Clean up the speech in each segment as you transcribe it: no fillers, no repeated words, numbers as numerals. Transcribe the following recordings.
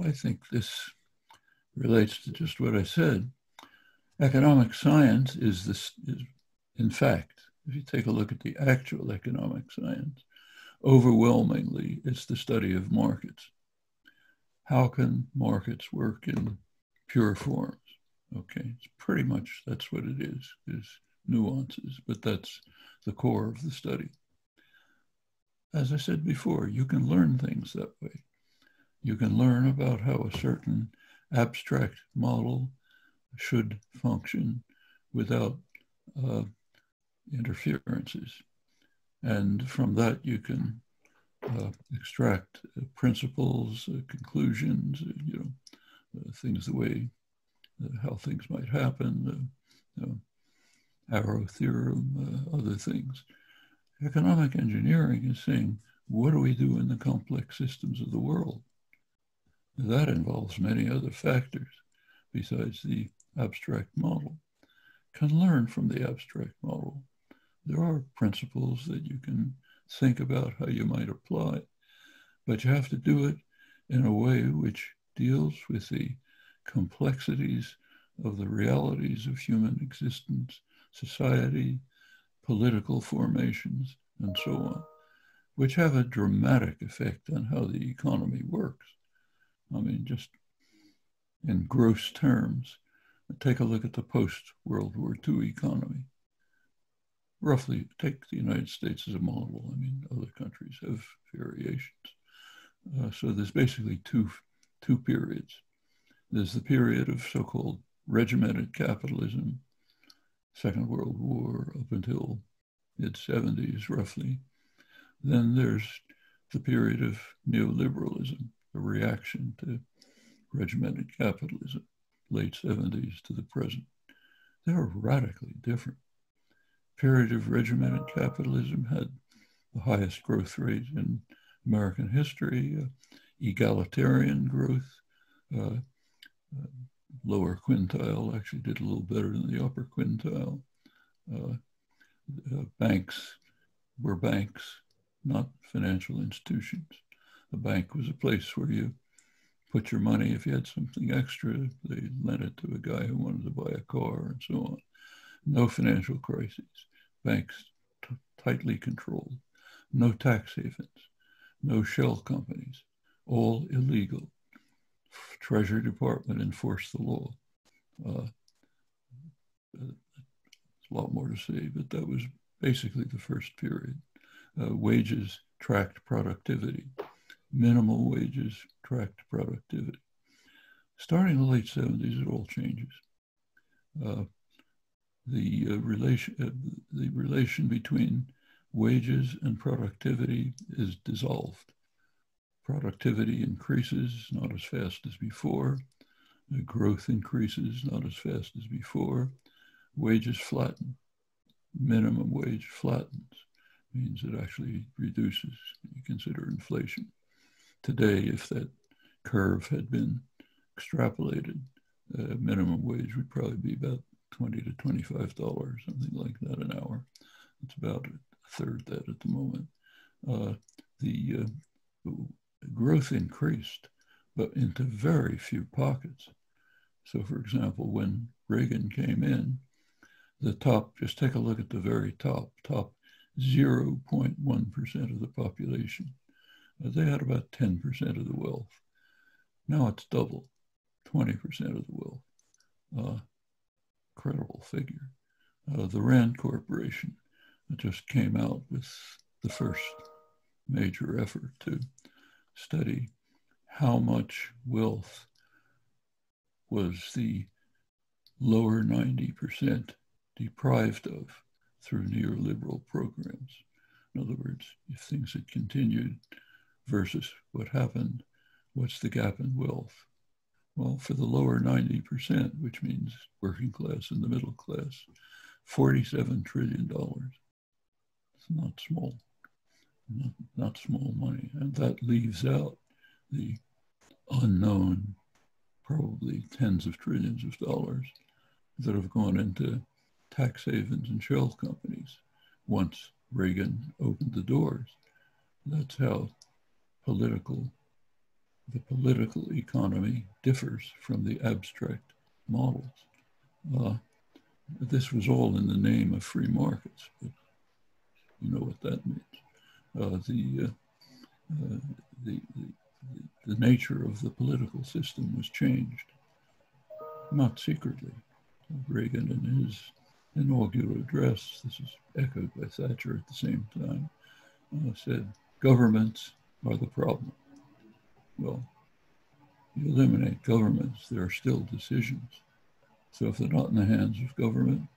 I think this relates to just what I said. Economic science is in fact, if you take a look at the actual economic science, overwhelmingly, it's the study of markets. How can markets work in pure forms? Okay, it's pretty much, that's what it is. There's nuances, but that's the core of the study. As I said before, you can learn things that way. You can learn about how a certain abstract model should function without interferences. And from that, you can extract principles, conclusions, things the way, how things might happen, arrow theorem, other things. Economic engineering is saying, what do we do in the complex systems of the world? That involves many other factors besides the abstract model. Can learn from the abstract model. There are principles that you can think about how you might apply, but you have to do it in a way which deals with the complexities of the realities of human existence, society, political formations, and so on, which have a dramatic effect on how the economy works. I mean, just in gross terms, take a look at the post-World War II economy. Roughly, take the United States as a model. I mean, other countries have variations. So there's basically two periods. There's the period of so-called regimented capitalism, Second World War up until mid-70s, roughly. Then there's the period of neoliberalism, a reaction to regimented capitalism, late 70s to the present. They're radically different. Period of regimented capitalism had the highest growth rate in American history, egalitarian growth, lower quintile actually did a little better than the upper quintile. Banks were banks, not financial institutions. A bank was a place where you put your money. If you had something extra, they lent it to a guy who wanted to buy a car and so on. No financial crises. Banks tightly controlled. No tax havens. No shell companies. All illegal. Treasury Department enforced the law. There's a lot more to say, but that was basically the first period. Wages tracked productivity. Minimal wages tracked productivity. Starting in the late 70s, it all changes. The relation between wages and productivity is dissolved. Productivity increases, not as fast as before. The growth increases, not as fast as before. Wages flatten. Minimum wage flattens. Means it actually reduces. You consider inflation. Today, if that curve had been extrapolated, minimum wage would probably be about $20 to $25, something like that an hour. It's about a third that at the moment. The growth increased, but into very few pockets. So for example, when Reagan came in, the top, just take a look at the very top 0.1% of the population. They had about 10% of the wealth. Now it's double, 20% of the wealth. Incredible figure. The Rand Corporation just came out with the first major effort to study how much wealth was the lower 90% deprived of through neoliberal programs. In other words, if things had continued versus what happened, what's the gap in wealth? Well, for the lower 90%, which means working class and the middle class, $47 trillion. It's not small, not small money. And that leaves out the unknown, probably tens of trillions of dollars that have gone into tax havens and shell companies once Reagan opened the doors. That's how political the political economy differs from the abstract models. This was all in the name of free markets, but you know what that means. The nature of the political system was changed, not secretly. Reagan, in his inaugural address, this is echoed by Thatcher at the same time, said, governments are the problem. Well, you eliminate governments, there are still decisions. So if they're not in the hands of government,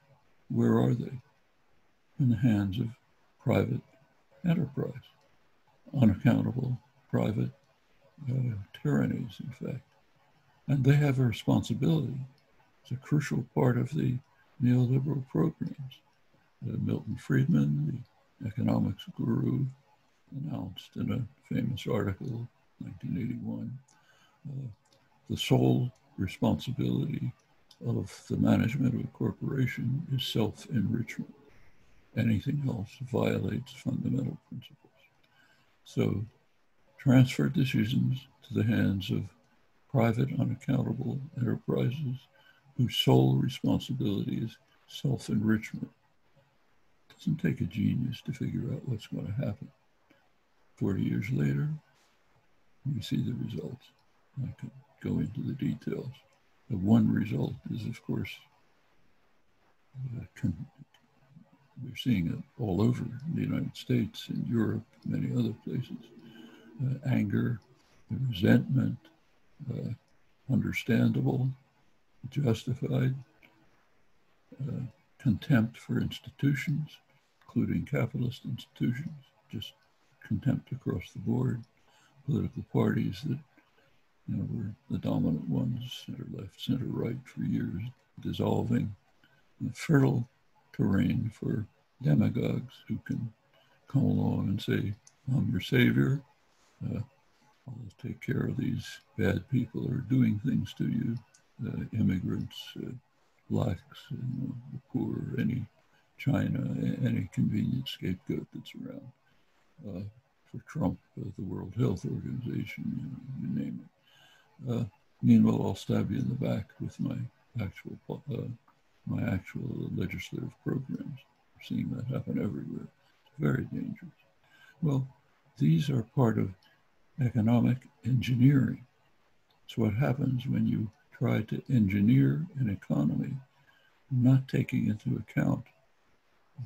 where are they? In the hands of private enterprise, unaccountable private tyrannies, in fact. And they have a responsibility. It's a crucial part of the neoliberal programs. Milton Friedman, the economics guru, announced in a famous article, 1981, the sole responsibility of the management of a corporation is self-enrichment. Anything else violates fundamental principles. So transfer decisions to the hands of private, unaccountable enterprises whose sole responsibility is self-enrichment. It doesn't take a genius to figure out what's going to happen. 40 years later, we see the results. I could go into the details. The one result is, of course, we're seeing it all over the United States, in Europe, many other places. Anger, resentment, understandable, justified, contempt for institutions, including capitalist institutions, just contempt across the board, political parties that were the dominant ones, center left, center right for years, dissolving, fertile terrain for demagogues who can come along and say, I'm your savior, I'll take care of these bad people who are doing things to you, immigrants, blacks, the poor, any China, any convenient scapegoat that's around. For Trump, the World Health Organization, you name it. Meanwhile, I'll stab you in the back with my actual legislative programs. We're seeing that happen everywhere. It's very dangerous. Well, these are part of economic engineering. It's what happens when you try to engineer an economy, not taking into account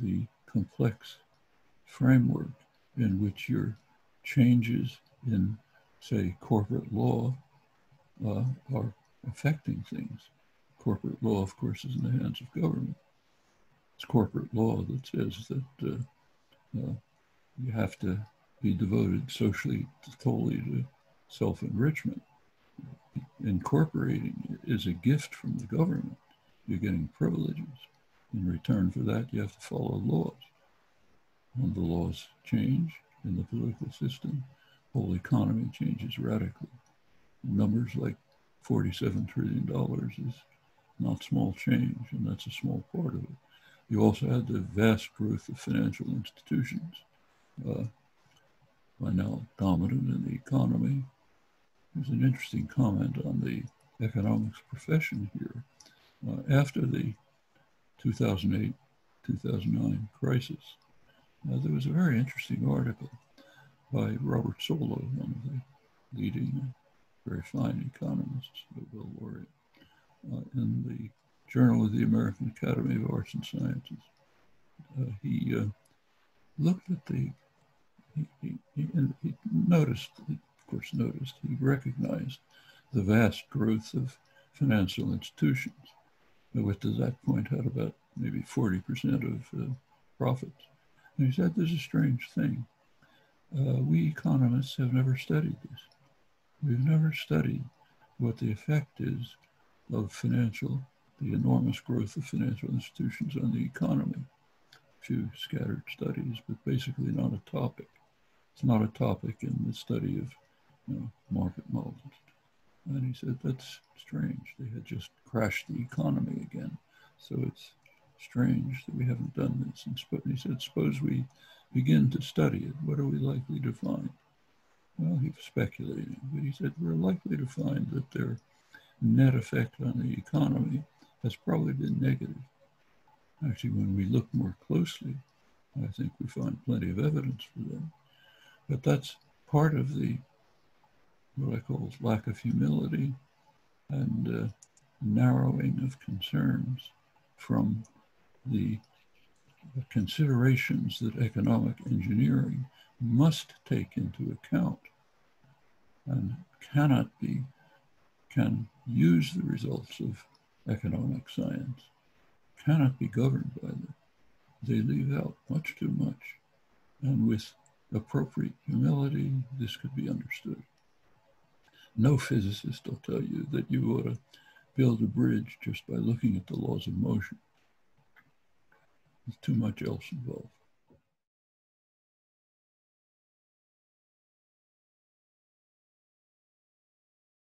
the complex framework in which your changes in, say, corporate law are affecting things. Corporate law, of course, is in the hands of government. It's corporate law that says that you have to be devoted socially, totally to self-enrichment. Incorporating is a gift from the government. You're getting privileges. In return for that, you have to follow laws. When the laws change in the political system, the whole economy changes radically. Numbers like $47 trillion is not small change, and that's a small part of it. You also had the vast growth of financial institutions, by now dominant in the economy. There's an interesting comment on the economics profession here. After the 2008-2009 crisis, there was a very interesting article by Robert Solow, one of the leading, very fine economists, Nobel laureate, in the Journal of the American Academy of Arts and Sciences. He looked at he noticed, he recognized the vast growth of financial institutions, which at that point had about maybe 40% of profits. And he said, there's a strange thing. We economists have never studied this. We've never studied what the effect is of the enormous growth of financial institutions on the economy. A few scattered studies, but basically not a topic. It's not a topic in the study of market models. And he said, that's strange. They had just crashed the economy again. So it's strange that we haven't done this. And he said, suppose we begin to study it. What are we likely to find? Well, he was speculating, but he said we're likely to find that their net effect on the economy has probably been negative. Actually, when we look more closely, I think we find plenty of evidence for that. But that's part of the, what I call lack of humility and narrowing of concerns from the considerations that economic engineering must take into account and can use the results of economic science, cannot be governed by them. They leave out much too much. And with appropriate humility, this could be understood. No physicist will tell you that you ought to build a bridge just by looking at the laws of motion. There's too much else involved.